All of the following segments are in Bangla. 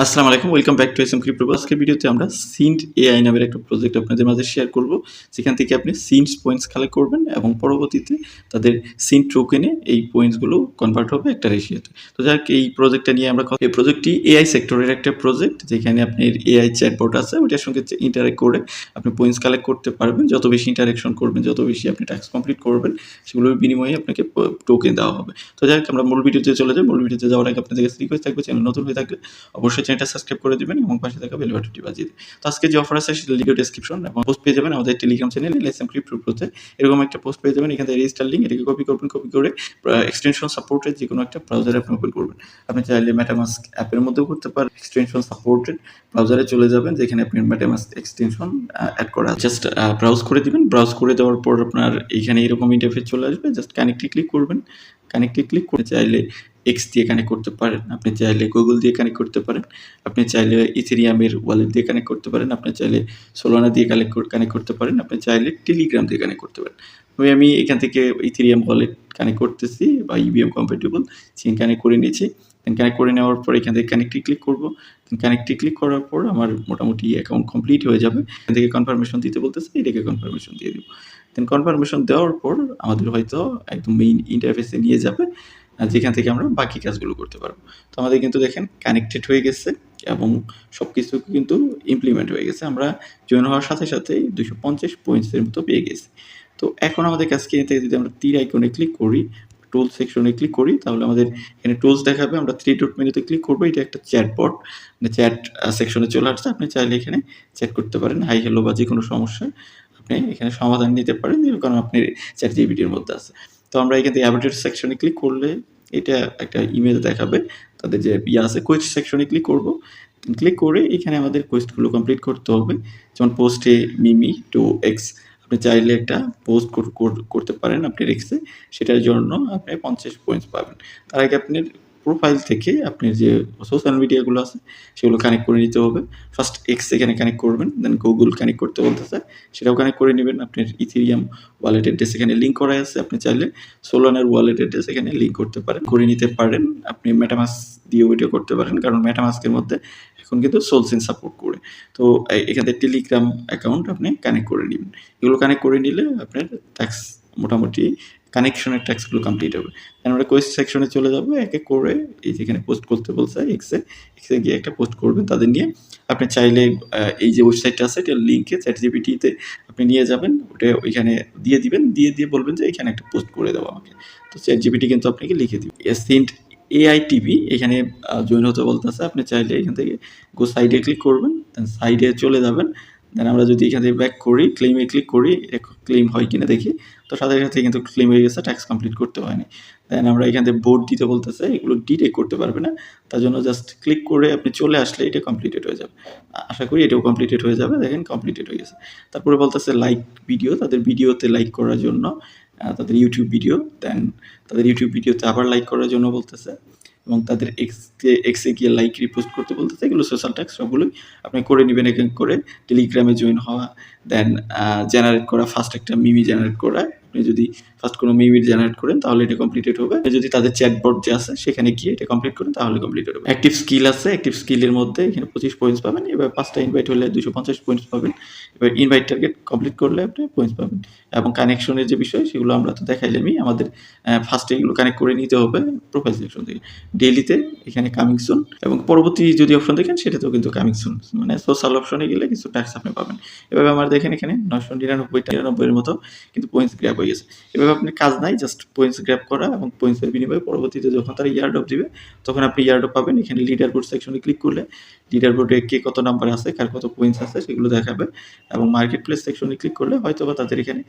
আসসালামু আলাইকুম, welcome back to SM crypto. আজকের ভিডিওতে আমরা সিন্ট এআই নামের একটা প্রজেক্ট আপনাদের মাঝে শেয়ার করব, যেখান থেকে আপনি সিন্টস পয়েন্টস কালেক্ট করবেন এবং পরবর্তীতে তাদের সিন্ট টোকেনে এই পয়েন্টসগুলো কনভার্ট হবে একটা রেশিওতে। তো যাক, এই প্রজেক্টটা নিয়ে আমরা এই প্রজেক্টটি এআই সেক্টরের একটা প্রজেক্ট, যেখানে আপনার এআই চ্যাটবট আছে, ওইটার সঙ্গে ইন্টারেক্ট করে আপনি পয়েন্টস কালেক্ট করতে পারবেন। যত বেশি ইন্টারেকশন করবেন, যত বেশি আপনি টাস্ক কমপ্লিট করবেন, সেগুলোর বিনিময়ে আপনাকে টোকেন দেওয়া হবে। তো যাক, আমরা মূল ভিডিওতে চলে যাই। মূল ভিডিওতে যাওয়ার আগে আপনাদের কাছে রিকোয়েস্ট থাকবে, চ্যানেল নতুন হয়ে থাকলে অবশ্যই চ্যানেলটা সাবস্ক্রাইব করে দিবেন এবং পাশে থাকা বেল বাটনটি বাজিয়ে দিন। তো আজকে যে অফার আছে সেটা ভিডিও ডেসক্রিপশন এবং পোস্ট পেয়ে যাবেন আমাদের টেলিগ্রাম চ্যানেলে এসএম ক্রিপ্টো প্রোতে। এরকম একটা পোস্ট পেয়ে যাবেন, এখান থেকে রেজিস্টার লিঙ্ক, এটাকে কপি করবেন, কপি করে এক্সটেনশন সাপোর্টেড যে কোনো একটা ব্রাউজারে আপনি ওপেন করবেন। আপনি চাইলে মেটামাস্ক অ্যাপের মধ্যেও করতে পারেন। এক্সটেনশন সাপোর্টেড ব্রাউজারে চলে যাবেন, যেখানে আপনি মেটামাস্ক এক্সটেনশন অ্যাড করা, জাস্ট ব্রাউজ করে দিবেন। ব্রাউজ করে দেওয়ার পর আপনার এখানে এরকম ইন্টারফেস চলে আসবে, জাস্ট কানেক্টে ক্লিক করবেন। কানেক্টে ক্লিক করে চাইলে এক্স দিয়ে কানেক্ট করতে পারেন, আপনি চাইলে গুগল দিয়ে কানেক্ট করতে পারেন, আপনি চাইলে ইথেরিয়ামের ওয়ালেট দিয়ে কানেক্ট করতে পারেন, আপনি চাইলে সোলানা দিয়ে কানেক্ট করতে পারেন, আপনি চাইলে টেলিগ্রাম দিয়ে কানেক্ট করতে পারেন। আমি এখান থেকে ইথেরিয়াম ওয়ালেট কানেক্ট করতেছি বা ইভিএম কম্প্যাটেবল চেইন কানেক্ট করে নিয়েছি। কানেক্ট করে নেওয়ার পর এখান থেকে কানেক্টে ক্লিক করবো। কানেক্টে ক্লিক করার পর আমার মোটামুটি অ্যাকাউন্ট কমপ্লিট হয়ে যাবে। এখান থেকে কনফার্মেশন দিতে বলতেছে, এটাকে কনফার্মেশন দিয়ে দিব। কনফার্মেশন দেওয়ার পর আমাদের হয়তো একদম মেইন ইন্টারফেসে নিয়ে যাবে, যেখান থেকে আমরা বাকি কাজগুলো করতে পারবো। তো আমাদের কিন্তু দেখেন কানেক্টেড হয়ে গেছে এবং সব কিছু কিন্তু ইমপ্লিমেন্ট হয়ে গেছে। আমরা জয়েন হওয়ার সাথে সাথেই 250 পয়েন্টসের মতো পেয়ে গেছি। তো এখন আমাদের কাছ থেকে যদি আমরা তীর আইকনে ক্লিক করি, টুলস সেকশনে ক্লিক করি, তাহলে আমাদের এখানে টুলস দেখাবে। আমরা 3 ডট মেনুতে ক্লিক করবো। এটা একটা চ্যাটবট, মানে চ্যাট সেকশনে চলে আসছে। আপনি চাইলে এখানে চ্যাট করতে পারেন, হাই হ্যালো বা যে কোনো সমস্যা আপনি এখানে সমাধান নিতে পারেন, কারণ আপনি চ্যাট জিপিটির মধ্যে আছে। তো আমরা এখান থেকে অ্যাবাউট সেকশনে ক্লিক করলে এটা একটা ইমেজ দেখাবে। তাদের যে আছে কোয়েস্ট সেকশনে ক্লিক করব। ক্লিক করে এখানে আমাদের কোয়েস্টগুলো কমপ্লিট করতে হবে। যেমন পোস্টে মিমি টু এক্স, আপনি চাইলে একটা পোস্ট করতে পারেন আপনার এক্সে, সেটার জন্য আপনি 50 পয়েন্টস পাবেন। তার আগে আপনার প্রোফাইল থেকে আপনার যে সোশ্যাল মিডিয়াগুলো আছে সেগুলো কানেক্ট করে নিতে হবে। ফার্স্ট এক্স এখানে কানেক্ট করবেন, দেন গুগল কানেক্ট করতে বলতেছে, সেটাও কানেক্ট করে নেবেন। আপনার ইথেরিয়াম ওয়ালেট অ্যাড্রেস এখানে লিঙ্ক করা আছে, আপনি চাইলে সোলানার ওয়ালেট অ্যাড্রেস এখানে লিঙ্ক করতে পারেন, করে নিতে পারেন। আপনি মেটামাস্ক দিয়ে ওইটা করতে পারেন, কারণ মেটামাস্কের মধ্যে এখন কিন্তু সোলসিন সাপোর্ট করে। তো এখান থেকে টেলিগ্রাম অ্যাকাউন্ট আপনি কানেক্ট করে নেবেন। এগুলো কানেক্ট করে নিলে আপনার ট্যাক্স মোটামুটি কানেকশনের ট্যাক্সগুলো কমপ্লিট হবে। আমরা কোয়েস্ট সেকশনে চলে যাবো, এক এক করে এই যেখানে পোস্ট করতে বলছে এক্সে গিয়ে একটা পোস্ট করবেন তাদের নিয়ে। আপনি চাইলে এই যে ওয়েবসাইটটা আছে এটার লিঙ্কে চ্যাট জিপিটিতে আপনি নিয়ে যাবেন, ওটা ওইখানে দিয়ে দিবেন, দিয়ে বলবেন যে এখানে একটা পোস্ট করে দেবো আমাকে। তো চ্যাট জিপিটি কিন্তু আপনাকে লিখে দিবে। সেন্ট এআই টিভি এখানে জয়েন হতে বলতেছে। আপনি চাইলে এখান থেকে সাইডে ক্লিক করবেন, দেন সাইডে চলে যাবেন। দেন আমরা যদি এখান থেকে ব্যাক করি, ক্লেমে ক্লিক করি, ক্লেম হয় কিনা দেখি। তো সাথে সাথে কিন্তু ক্লেম হয়ে গেছে, ট্যাক্স কমপ্লিট করতে হয়নি। দেন আমরা এখান থেকে বোর্ড দিতে বলতেছে, এগুলো ডিটেক্ট করতে পারবে না, তার জন্য জাস্ট ক্লিক করে আপনি চলে আসলে এটা কমপ্লিটেড হয়ে যাবে। আশা করি এটাও কমপ্লিটেড হয়ে যাবে। দেখেন কমপ্লিটেড হয়ে গেছে। তারপরে বলতেছে লাইক ভিডিও, তাদের ভিডিওতে লাইক করার জন্য, তাদের ইউটিউব ভিডিও, দেন তাদের ইউটিউব ভিডিওতে আবার লাইক করার জন্য বলতেছে, এবং তাদের এক্সে গিয়ে লাইক রিপোস্ট করতে বলতেছে। এগুলো সোশ্যাল ট্যাক্স সবগুলোই আপনি করে নেবেন এক এক করে। টেলিগ্রামে জয়েন হওয়া, দেন জেনারেট করা, ফার্স্ট একটা মিমি জেনারেট করা। আপনি যদি ফার্স্ট কোনো মিমি জেনারেট করেন তাহলে এটা কমপ্লিটেড হবে। যদি তাদের চ্যাটবট যে আছে সেখানে গিয়ে এটা কমপ্লিট করেন তাহলে কমপ্লিটেড হবে। অ্যাক্টিভ স্কিল আছে, অ্যাক্টিভ স্কিলের মধ্যে এখানে 25 পয়েন্টস পাবেন। এবার 5টা ইনভাইট হলে 250 পয়েন্টস পাবেন। এবার ইনভাইট টার্গেট কমপ্লিট করলে আপনি পয়েন্টস পাবেন। এবং কানেকশনের যে বিষয় সেগুলো আমরা তো দেখাইলামই। আমাদের ফার্স্টে এগুলো কানেক্ট করে নিতে হবে প্রোফাইল সেকশন থেকে। ডেইলিতে এখানে কামিং সুন, এবং পরবর্তী যদি অপশন দেখেন সেটাতেও কিন্তু কামিং সুন, মানে সোশ্যাল অপশনে গেলে কিছু ট্যাক্স আপনি পাবেন। এভাবে আমার দেখেন এখানে 999 মতো কিন্তু পয়েন্টস গ্র্যাপ হয়ে গেছে। এভাবে আপনার কাজ নাই, জাস্ট পয়েন্টস গ্র্যাপ করা এবং পয়েন্টসের বিনিময়ে পরবর্তীতে যখন তারা ইয়ারড্রপ দিবে তখন আপনি ইয়ারড্রপ পাবেন। এখানে লিডার বোর্ড সেকশনে ক্লিক করলে লিডার বোর্ডে কে কত নাম্বার আছে, কার কত পয়েন্টস আছে সেগুলো দেখাবে। এবং মার্কেট প্লেস সেকশনে ক্লিক করলে হয়তো বা তাদের এখানে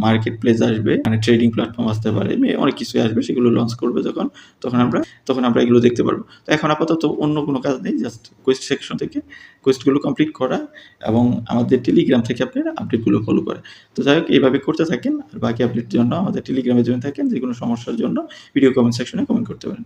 মার্কেট প্লেস আসবে, মানে ট্রেডিং প্ল্যাটফর্ম আসতে পারে, অনেক কিছুই আসবে, সেগুলো লঞ্চ করবে যখন, তখন আমরা এগুলো দেখতে পারবো। তো এখন আপাতত অন্য কোনো কাজ নেই, জাস্ট কোয়েস্ট সেকশন থেকে কোয়েস্টগুলো কমপ্লিট করা এবং আমাদের টেলিগ্রাম থেকে আপনার আপডেটগুলো ফলো করা। তো যাই হোক, এইভাবে করতে থাকেন। আর বাকি আপডেটের জন্য আমাদের টেলিগ্রামে জয়েন থাকেন। যে কোনো সমস্যার জন্য ভিডিও কমেন্ট সেকশনে কমেন্ট করতে পারেন।